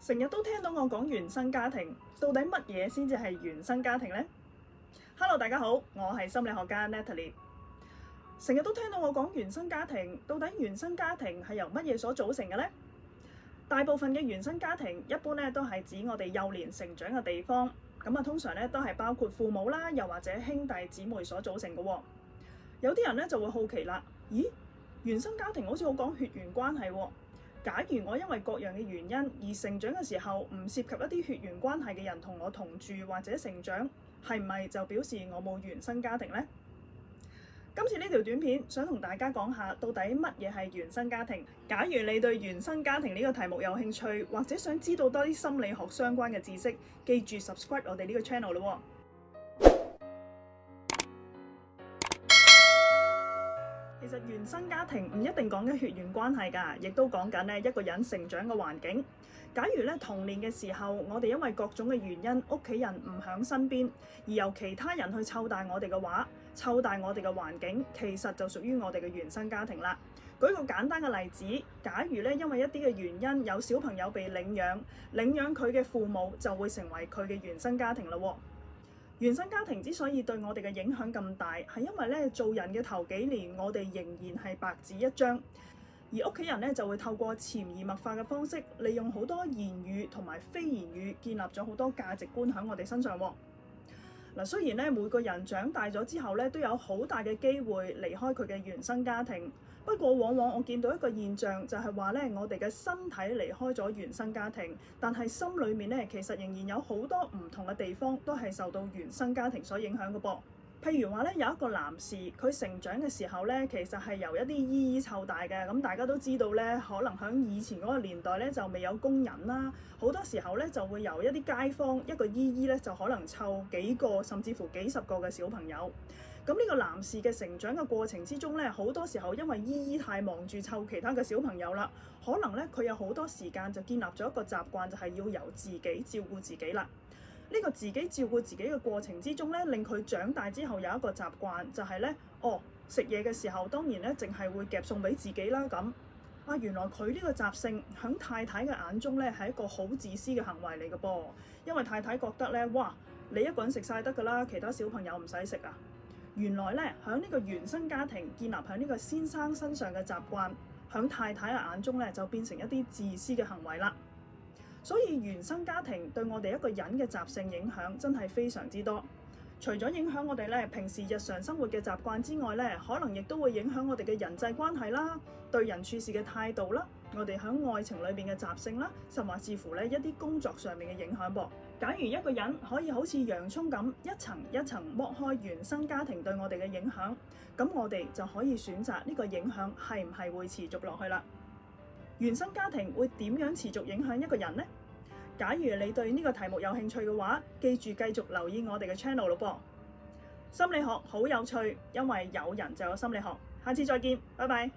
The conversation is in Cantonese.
成日都聽到我講原生家庭，到底乜嘢先至係原生家庭呢？ Hello， 大家好，我係心理學家 Natalie。成日都聽到我講原生家庭，到底原生家庭係由乜嘢所組成嘅呢？大部分嘅原生家庭一般咧都係指我哋幼年成長嘅地方，通常咧都係包括父母啦，又或者兄弟姊妹所組成嘅。有啲人咧就會好奇啦，咦，原生家庭好似好講血緣關係喎。假如我因為各樣嘅原因而成長嘅時候唔涉及一啲血緣關係嘅人同我同住或者成長，係唔係就表示我冇原生家庭呢？今次呢條短片想同大家講下到底乜嘢係原生家庭。假如你對原生家庭呢個題目有興趣，或者想知道多啲心理學相關嘅知識，記住 subscribe 我哋呢個 channel 咯。其實原生家庭唔一定講緊血緣關係㗎，亦都講緊一個人成長嘅環境。假如童年嘅時候，我哋因為各種嘅原因，屋企人唔喺身邊，而由其他人去湊大我哋嘅話，湊大我哋嘅環境，其實就屬於我哋嘅原生家庭啦。舉個簡單嘅例子，假如因為一啲嘅原因，有小朋友被領養佢嘅父母就會成為佢嘅原生家庭啦。原生家庭之所以對我哋嘅影響咁大，係因為做人嘅頭幾年，我哋仍然係白紙一張，而屋企人就會透過潛移默化嘅方式，利用好多言語同埋非言語，建立咗好多價值觀喺我哋身上。雖然每個人長大咗之後都有好大嘅機會離開佢嘅原生家庭，不過往往我見到一個現象，就係話我哋嘅身體離開咗原生家庭，但係心裏面其實仍然有好多唔同嘅地方都係受到原生家庭所影響嘅噃。譬如話有一個男士，佢成長嘅時候其實係由一啲姨姨湊大嘅。咁大家都知道可能喺以前嗰個年代就未有工人啦，好多時候就會由一啲街坊，一個姨姨就可能湊幾個甚至乎幾十個嘅小朋友。咁呢個男士嘅成長嘅過程之中好多時候因為姨姨太忙住湊其他嘅小朋友啦，可能佢有好多時間就建立咗一個習慣，就係要由自己照顧自己啦。呢個自己照顧自己嘅過程之中令佢長大之後有一個習慣，就係食嘢嘅時候當然淨係會夾餸俾自己啦。咁原來佢呢個習性喺太太嘅眼中係一個好自私嘅行為嚟嘅噃，因為太太覺得哇，你一個人食晒得㗎啦，其他小朋友唔使食啊。原來喺呢個原生家庭建立喺呢個先生身上嘅習慣，喺太太嘅眼中就變成一啲自私嘅行為啦。所以原生家庭對我哋一個人嘅習性影響真係非常之多，除咗影響我哋平時日常生活嘅習慣之外可能亦都會影響我哋嘅人際關係啦，對人處事嘅態度啦，我哋喺愛情裏邊嘅習性啦，甚至乎一啲工作上面嘅影響噃。假如一個人可以好似洋蔥咁一層一層剝開原生家庭對我哋嘅影響，咁我哋就可以選擇呢個影響係唔係會持續落去啦。原生家庭會點樣持續影響一個人呢？假如你對呢個題目有興趣嘅話，記住繼續留意我哋嘅 channel 咯噃。心理學好有趣，因為有人就有心理學。下次再見，拜拜。